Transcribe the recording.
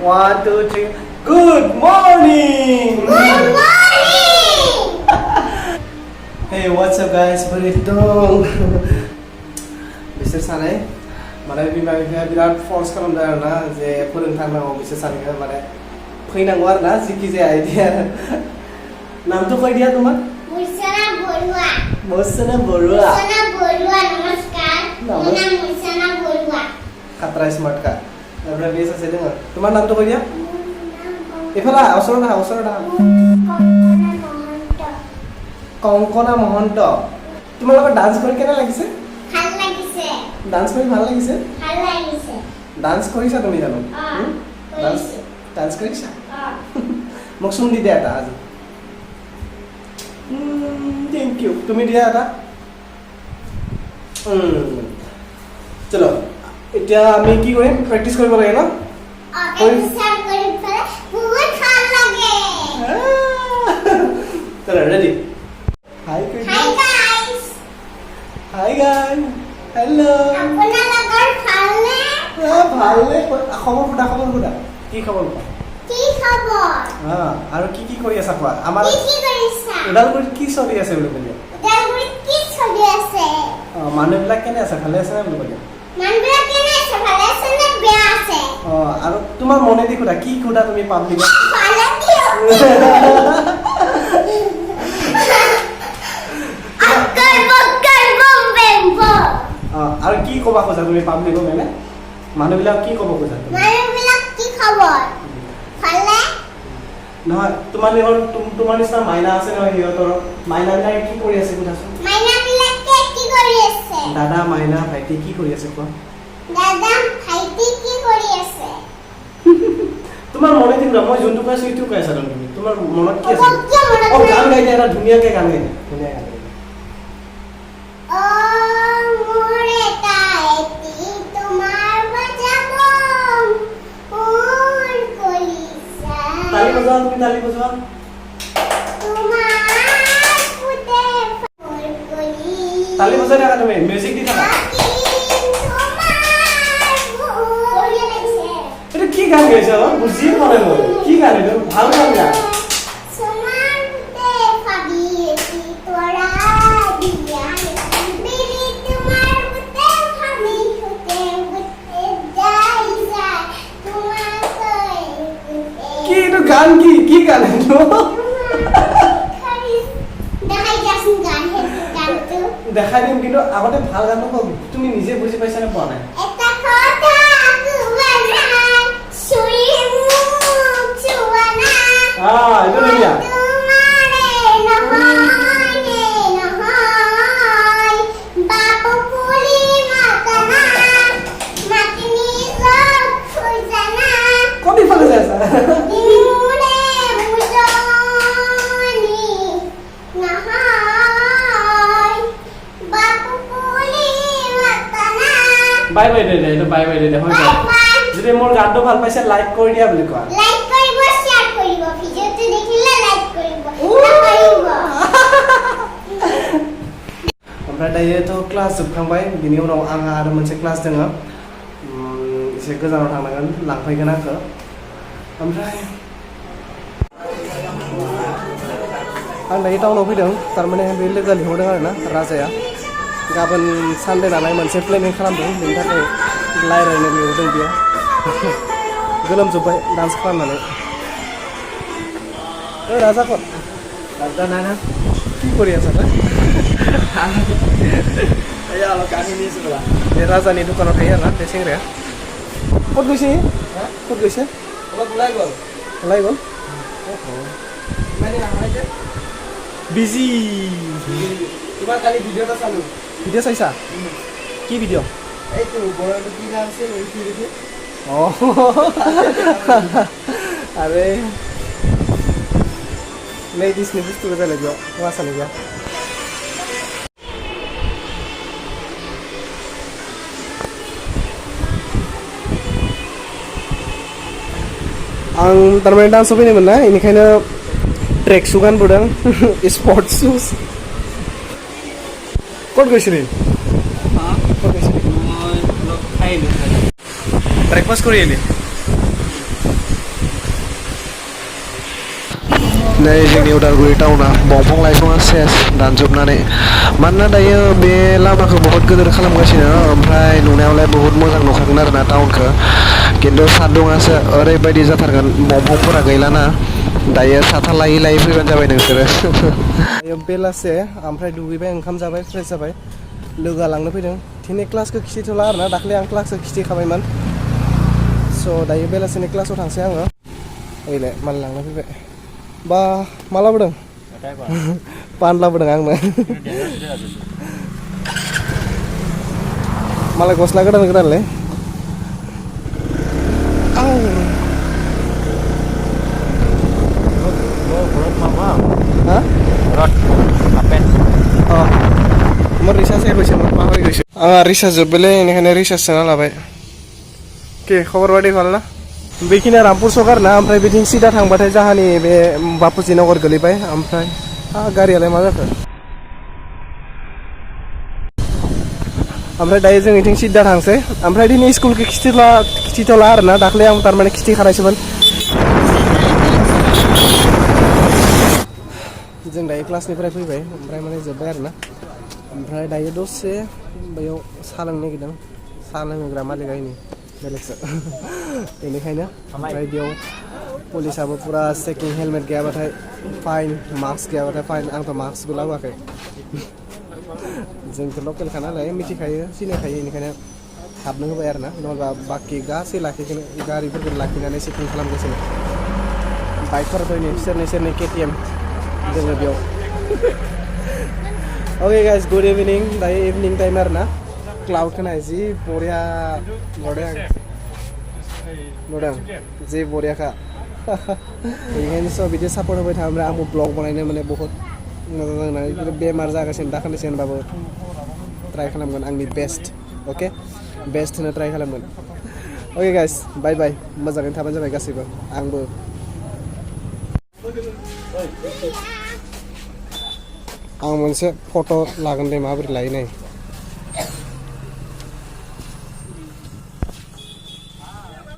1, 2, 3. Good morning! Good morning! Hey, what's up guys? Balik dong. Bisa sanai. Mana bimbang-bimbang birat force खालामदों आरोना जे फोरोंथारनांगौ बिसोर सानैखौ माने फैनांगौ आरोना जिखि जाया आइडिया नाम तो कह दिया तुम्हारा मुर्सना बरुआ मुर्सना बरुआ नमस्कार मेरा नाम मुर्सना बरुआ खतरा स्मार्ट का अब बेस আছে দেন তোমার নাম তো কই দিয়া এফালা অসরনা কংকনা মহন্ত তোমার লগত ডান্স কৰি কেনে লাগিছে ভাল লাগিছে ডান্স কৰি ভাল লাগিছে ডান্স কৰিছা তুমি জানো ডান্স কৰিছা মোক শুন দি দিয়া এটা আজি থ্যাংক ইউ তুমি দিয়া এটা চলো এতিয়া আমি কি কৰিম প্ৰেক্টিস কৰিব লাগে ন বহুত ভাল লাগে চলো ৰেডি হাই গাইস হেল্লো আপোনালোকৰ ভালনে ভালনে খবৰ খুদা কি খবৰ আৰু কি কৰি আছা কোৱা আমাৰ কি কৰিছা ওদালগুৰিত কি চলি আছে বুলি ক'লে ওদালগুৰিত কি চলি আছে মানুহবিলাক কেনে আছে ভালে আছে নে বুলি ক'লে মানুহবিলাক কেনে আছে ভালে আছে নে বেয়া আছে আৰু তোমাৰ মনে দি খুদা কি খুদা তুমি পাব্লিক ভালে দিও আৰু কি ক'বা খোজা তুমি পাব্লিকক মানে মানুহবিলাক কি ক'ব খোজা মানুহবিলাক কি খবৰ ভালে নহয় তোমাৰ নিচিনা মাইনা আছে নহয় সিহঁতৰ মাইনাবিলাক কি কৰি আছে কোৱাচোন মাইনাবিলাকে কি কৰি আছে দাদা মাইনা ভাইটি কি কৰি আছে কোৱা দাদা ভাইটি কি কৰি আছে তোমাৰ মনে দি মই যোনটো কৈছো এইটো কৈ আছা তুমি তোমাৰ মনত কি আছে অ গান গাই দিয়া এটা ধুনীয়াকে গান গাই দিয়া ধুনীয়া গান মোৰ এটা এটি তোমাৰ বজাব মোৰ কলিছা তালি বজোৱা তুমি তালি বজোৱা তোমাৰ ফুটে মোৰ কলি তালি বজাই থাকা তুমি মিউজিক দি থাকা এটা কি গান গাইছা বুজি পোৱা নাই মই কি গান এইটো ভাল গান গা গান কি গান এইটো দেখাই দিম কিন্তু আগতে ভাল গান তুমি নিজে বুজি পাইছা নে পোৱা নাই এইটো ধুনীয়া ক'ত ইফালে যাই আছা বাই বাই দে এইটো বাই বাই দে হৈ যায় যদি মোৰ গানটো ভাল পাইছে লাইক কৰি দিয়া বুলি কোৱা লাইক কৰিব শেয়াৰ কৰিব ভিডিওটো দেখিলে লাইক কৰিব কৰিব ओमफ्राय दायोथ' क्लास जोबखांबाय बिनि उनाव आंहा आरो मोनसे क्लास दङ एसे गोजानाव थांनांगोन लांफैगोन आंखौ ओमफ्राय आं दायो टाउनाव फैदों थारमाने बे लोगो लिंहरदों आरोना राजाया गाबोन सानडे नालाय मोनसे प्लेनिं खालामदों बेनि थाखाय रायज्लायनो लिंहरदों बियो गोलोमजोब्बाय डान्स खालामनानै राजाफोर राजा नाना কি কৰি আছা তই এই আলো কাহি নিছো বলা এই ৰাজানি দোকানত আহি আনা তে সেংৰা ক'ত গৈছে ক'ত গৈছে অলপ ওলাই গ'ল মানে আমাইতে বিজি তোমাৰ কালি ভিডিঅ'টা চালো ভিডিঅ' চাইছা কি ভিডিঅ' এইটো বড়টো কি নাম আছে এই ভিডিঅ'টো আরে नहीं दिसने बुस्तु को चले जाओ वहाँ चले जाओ आं तारमाने डान्सआव फैनायमोन ना बेनिखायनो ट्रेक शु गानबोदों स्पर्ट्स शुज ক'ত গৈছিলি ক'ত গৈছিলি ব্ৰেকফাষ্ট কৰি আহিলি नै जोंनि उदालगुरि टाउना दंफां लाइफाङा सेस दानजोबनानै मानोना दायो बे लामाखौ बहुत गिदिर खालामगासिनो ओमफ्राय नुनायावलाय बहुत मोजां नुखागोन आरोना टाउनखौ खिन्थु सान्दुङासो ओरैबायदि जाथारगोन दंफांफोरा गैलाना दायो साथा लायै लायै फैबानो जाबाय नोंसोरो दायो बेलासे ओमफ्राय दुगैबाय ओंखाम जाबाय फ्रेस जाबाय लोगोआ लांनो फैदों दिनै क्लासखौ खिथिथ'ला आरोना दाख्लै आं क्लासखौ खिथिखाबायमोन स' दायो बेलासिनि क्लासाव थांसै आङो ओइलाय माल लांनो फैबाय बा मा लाबोदों पान लाबोदों आंनो मालाय गस्ला गोदान गोदानलै रिचार्ज एरबायसोमोन माबाय गैसो आंहा रिचार्ज जोब्बायलै बेनिखायनो रिचार्ज सोना लाबाय के खबर बादि भाल ना बेखिनिया रामपुर सक आरोना ओमफ्राय बिथिं सिदा थांबाथाय जाहानि बे बापुजि नगर गोलैबाय ओमफ्राय गारियालाय मा जाखो ओमफ्राय दायो जों इथिं सिदा थांसै ओमफ्राय दिनै स्कुलखौ खिथिथ'ला आरोना दाख्लै आं थारमाने खिथिखानायसोमोन जों दायो क्लासनिफ्राय फैबाय ओमफ्राय माने जोब्बाय आरोना ओमफ्राय दायो दसे बैयाव साहा लोंनो नागिरदों साहा लोंहोग्रा मालिका इनि बेलेगसो बेनिखायनो ओमफ्राय बेयाव पुलिसाबो पुरा चेकिं हेलमेट गैयाबाथाय फाइन मास्क गैयाबाथाय फाइन आंथ' मास्कबो लाबोआखै जोंथ' लकेलखा नालाय मिथिखायो सिनायखायो बेनिखायनो हाबनो होबाय आरोना नङाबा बाखि गासै लाखिखोनो गारिफोरखौ लाखिनानै चेकिं खालामगासिनो बाइकफोराथ' नै सेरनै KTM दोङो बेयाव ओके गाइस गुड इभिनिं दायो इभिनिं टाइम आरोना क्लाउडखौ नाय जि बरिया नुदों जि बरियाखा बेनिखायनो स' बिदि सापर्ट होबाय था ओमफ्राय आंबो ब्लग बनायनो माने बहुत मोजां जानानै बेमार जागासिनो दाखालिसो होनबाबो ट्राइ खालामगोन आंनि बेस्ट अके बेस्ट होनो ट्राइ खालामगोन अके गाइस बाय बाय मोजाङैनो थाबानो जाबाय गासैबो आंबो आं मोनसे फट' लागोन दे माबोरै लायो नाय